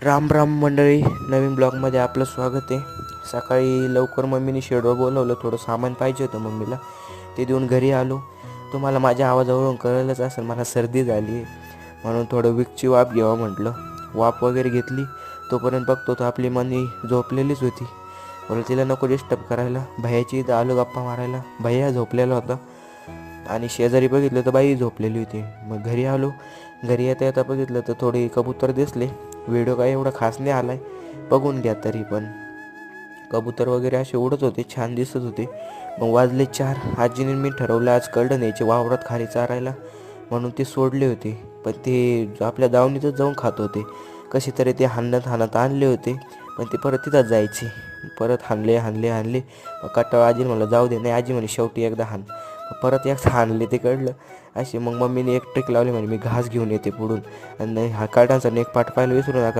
राम राम मंडळी, नवीन ब्लॉगमध्ये आपलं स्वागत आहे. सकाळी लवकर मम्मीने शेडवर बोलवलं, थोडं सामान पाहिजे होतं मम्मीला, ते देऊन घरी आलो. तुम्हाला माझ्या आवाजावरून कळलंच असेल मला सर्दी झाली आहे, म्हणून थोडं विकची वाफ घ्यावं म्हटलं. वाफ वगैरे घेतली. तोपर्यंत बघतो तर आपली मनी झोपलेलीच होती. बोल तिला नको डिस्टर्ब करायला. भैयाची इथं आलो गप्पा मारायला. भैया झोपलेला होता आणि शेजारी बघितलं तर बाई झोपलेली होती. मग घरी आलो. घरी येता येता बघितलं तर थोडे कबूतर दिसले. व्हिडिओ काय एवढा खास नाही आलाय, बघून घ्या. तरी पण कबूतर वगैरे असे उडत होते, छान दिसत होते. मग वाजले 4. आजीने मी ठरवलं आज कळलं न्यायचे वावरात खाली चारायला, म्हणून ते सोडले होते. पण ते आपल्या दावणीतच जाऊन खात होते. कसे तरी ते हाणत आणले होते, पण ते परत तिथंच जायचे. परत हाणले. मग कटाळा आजीने म्हणलं जाऊ दे. नाही, आजी म्हणे शेवटी एकदा हाण. परत एकदा हाणले, ते कळलं असे. मग मम्मीने एक ट्रिक लावली, म्हणे मी घास घेऊन येते पुढून. आणि हा कार्डांचा एक पाठ पाहायला विसरू नका.